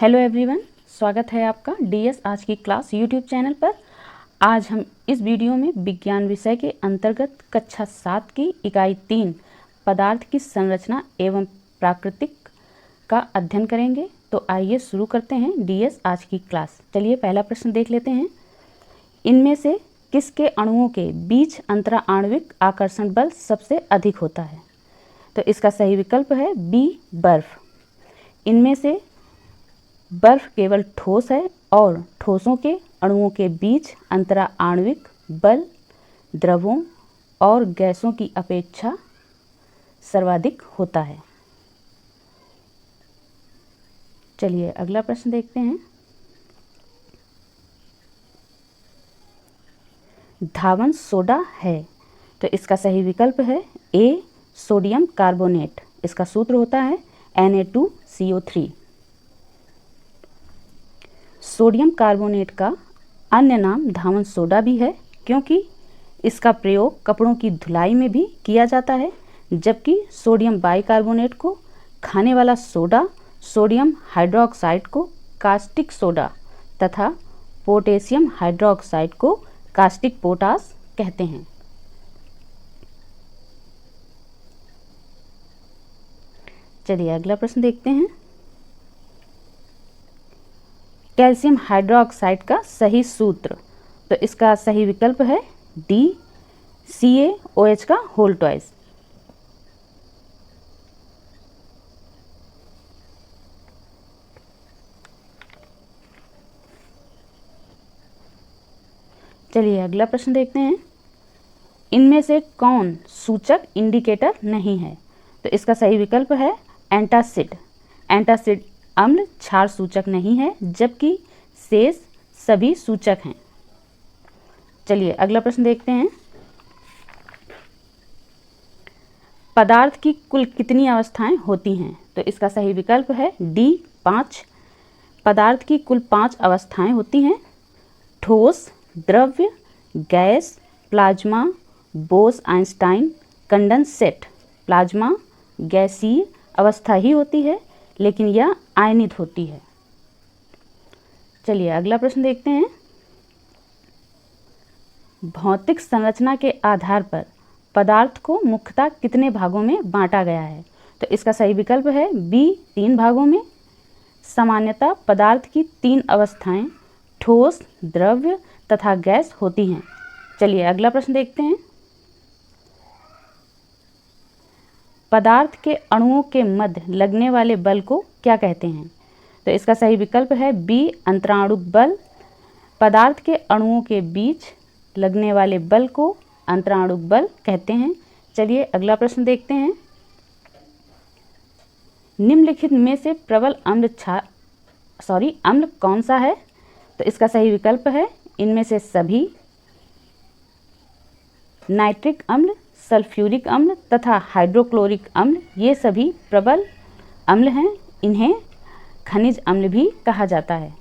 Hello everyone, स्वागत है आपका डीएस आज की क्लास यूट्यूब चैनल पर। आज हम इस वीडियो में विज्ञान विषय के अंतर्गत कक्षा 7 की इकाई 3 पदार्थ की संरचना एवं प्राकृतिक का अध्ययन करेंगे। तो आइए शुरू करते हैं डीएस आज की क्लास। चलिए पहला प्रश्न देख लेते हैं। इनमें से किसके अणुओं के बीच अंतराआण्विक आकर्षण बल सबसे अधिक होता है? तो इसका सही विकल्प है बी, बर्फ। इनमें से बर्फ केवल ठोस है और ठोसों के अणुओं के बीच अंतराआण्विक बल द्रवों और गैसों की अपेक्षा सर्वाधिक होता है। चलिए अगला प्रश्न देखते हैं। धावन सोडा है, तो इसका सही विकल्प है ए, सोडियम कार्बोनेट। इसका सूत्र होता है Na2CO3। सोडियम कार्बोनेट का अन्य नाम धावन सोडा भी है, क्योंकि इसका प्रयोग कपड़ों की धुलाई में भी किया जाता है, जबकि सोडियम बाइकार्बोनेट को खाने वाला सोडा, सोडियम हाइड्रोक्साइड को कास्टिक सोडा तथा पोटेशियम हाइड्रोक्साइड को कास्टिक पोटास कहते हैं। चलिए अगला प्रश्न देखते हैं। कैल्शियम हाइड्रोक्साइड का सही सूत्र, तो इसका सही विकल्प है डी, CaOH का होल ट्वाइस। चलिए अगला प्रश्न देखते हैं। इनमें से कौन सूचक इंडिकेटर नहीं है? तो इसका सही विकल्प है एंटासिड। एंटासिड अम्ल क्षार सूचक नहीं है, जबकि शेष सभी सूचक हैं। चलिए अगला प्रश्न देखते हैं। पदार्थ की कुल कितनी अवस्थाएं होती हैं? तो इसका सही विकल्प है डी, 5। पदार्थ की कुल 5 अवस्थाएं होती हैं। ठोस, द्रव्य, गैस, प्लाज्मा, बोस-आइंस्टाइन, कंडेंसेट। प्लाज्मा गैसीय अवस्था ही होती है, लेकिन यह आयनित होती है। चलिए अगला प्रश्न देखते हैं। भौतिक संरचना के आधार पर पदार्थ को मुख्यतः कितने भागों में बांटा गया है? तो इसका सही विकल्प है बी, 3 भागों में। सामान्यतः पदार्थ की 3 अवस्थाएं ठोस, द्रव्य तथा गैस होती हैं। चलिए अगला प्रश्न देखते हैं। पदार्थ के अणुओं के मध्य लगने वाले बल को क्या कहते हैं? तो इसका सही विकल्प है बी, अंतराणुक बल। पदार्थ के अणुओं के बीच लगने वाले बल को अंतराणुक बल कहते हैं। चलिए अगला प्रश्न देखते हैं। निम्नलिखित में से प्रबल अम्ल कौन सा है? तो इसका सही विकल्प है इनमें से सभी। नाइट्रिक अम्ल, सल्फ्यूरिक अम्ल तथा हाइड्रोक्लोरिक अम्ल ये सभी प्रबल अम्ल हैं। इन्हें खनिज अम्ल भी कहा जाता है।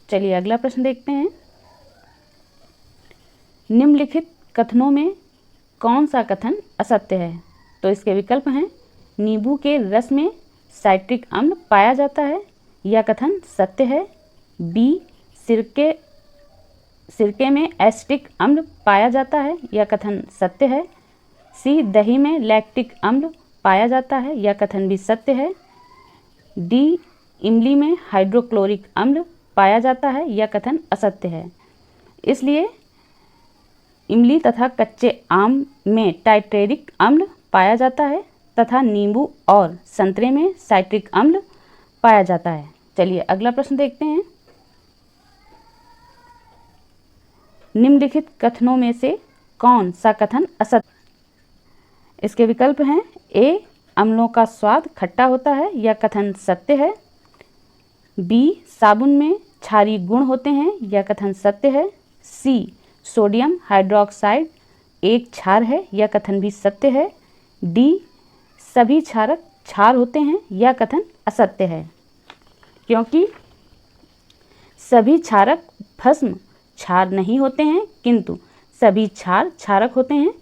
चलिए अगला प्रश्न देखते हैं। निम्नलिखित कथनों में कौन सा कथन असत्य है? तो इसके विकल्प हैं नींबू के रस में साइट्रिक अम्ल पाया जाता है, यह कथन सत्य है। बी, सिरके में एसिटिक अम्ल पाया जाता है, यह कथन सत्य है। सी, दही में लैक्टिक अम्ल पाया जाता है, यह कथन भी सत्य है। डी, इमली में हाइड्रोक्लोरिक अम्ल पाया जाता है, यह कथन असत्य है। इसलिए इमली तथा कच्चे आम में टाइट्रेटिक अम्ल पाया जाता है तथा नींबू और संतरे में साइट्रिक अम्ल पाया जाता है। चलिए अगला प्रश्न देखते हैं। निम्नलिखित कथनों में से कौन सा कथन असत्य? इसके विकल्प हैं ए, अम्लों का स्वाद खट्टा होता है, यह कथन सत्य है। बी, साबुन में क्षारीय गुण होते हैं, यह कथन सत्य है। सी, सोडियम हाइड्रोक्साइड एक क्षार है, यह कथन भी सत्य है। डी, सभी क्षारक क्षार होते हैं, यह कथन असत्य है, क्योंकि सभी क्षारक भस्म क्षार नहीं होते हैं, किंतु सभी क्षार क्षारक होते हैं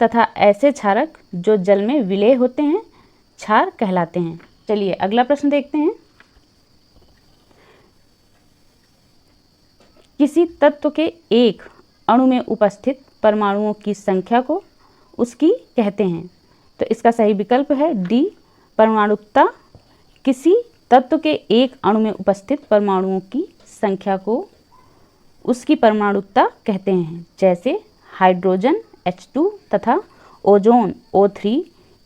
तथा ऐसे क्षारक जो जल में विलेय होते हैं क्षार कहलाते हैं। चलिए अगला प्रश्न देखते हैं। किसी तत्व के एक अणु में उपस्थित परमाणुओं की संख्या को उसकी कहते हैं। तो इसका सही विकल्प है डी, परमाणुकता। किसी तत्व के एक अणु में उपस्थित परमाणुओं की संख्या को उसकी परमाणुकता कहते हैं। जैसे हाइड्रोजन H2 तथा ओजोन O3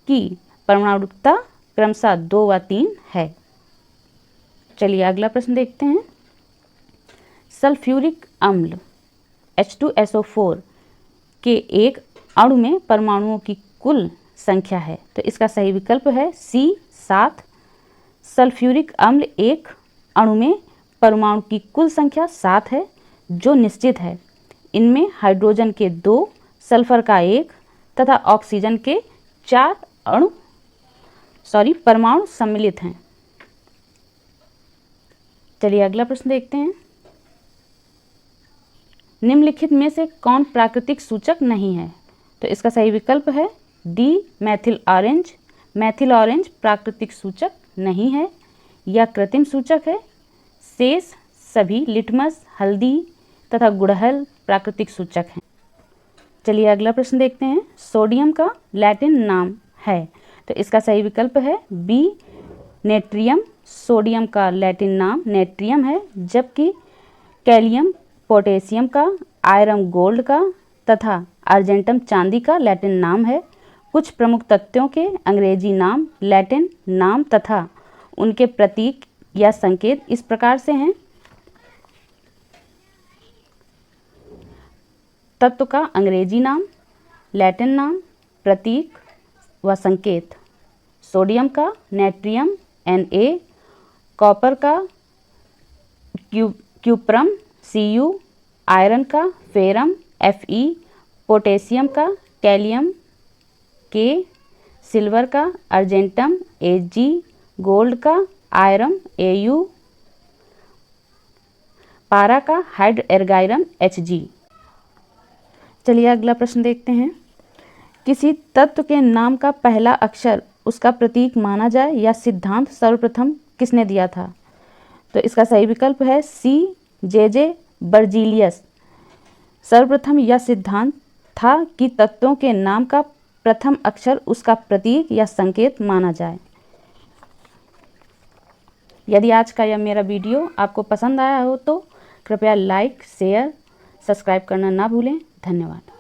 की परमाणुकता क्रमशः 2 व 3 है। चलिए अगला प्रश्न देखते हैं। सल्फ्यूरिक अम्ल H2SO4 के एक अणु में परमाणुओं की कुल संख्या है। तो इसका सही विकल्प है सी, 7। सल्फ्यूरिक अम्ल एक अणु में परमाणु की कुल संख्या 7 है, जो निश्चित है। इनमें हाइड्रोजन के 2, सल्फर का 1 तथा ऑक्सीजन के 4 परमाणु सम्मिलित हैं। चलिए अगला प्रश्न देखते हैं। निम्नलिखित में से कौन प्राकृतिक सूचक नहीं है? तो इसका सही विकल्प है D, Maithil orange. Maithil orange प्राकृतिक सूचक नहीं है, यह कृत्रिम सूचक है। शेष सभी लिटमस, हल्दी तथा गुड़हल प्राकृतिक सूचक हैं। चलिए अगला प्रश्न देखते हैं। सोडियम का लैटिन नाम है। तो इसका सही विकल्प है बी, नेट्रियम। सोडियम का लैटिन नाम नेट्रियम है, जबकि कैलियम पोटेशियम का, आयरन गोल्ड का तथा अर्जेंटम चांदी का लैटिन नाम है। कुछ प्रमुख तत्वों के अंग्रेजी नाम, लैटिन नाम तथा उनके प्रतीक या संकेत इस प्रकार से हैं। तत्व का अंग्रेजी नाम, लैटिन नाम, प्रतीक व संकेत। सोडियम का नेट्रियम Na, कॉपर का क्यूप्रम Cu, आयरन का फेरम Fe, पोटेशियम का कैलियम K, सिल्वर का अर्जेंटम Ag, गोल्ड का आयरन Au, पारा का हाइड्रोएर्गाइरम Hg। चलिए अगला प्रश्न देखते हैं। किसी तत्व के नाम का पहला अक्षर उसका प्रतीक माना जाए, यह सिद्धांत सर्वप्रथम किसने दिया था? तो इसका सही विकल्प है सी, J.J. बर्जीलियस। सर्वप्रथम यह सिद्धांत था कि तत्वों के नाम का प्रथम अक्षर उसका प्रतीक या संकेत माना जाए। यदि आज का यह मेरा वीडियो आपको पसंद आया हो तो कृपया लाइक, शेयर, सब्सक्राइब करना ना भूलें। धन्यवाद।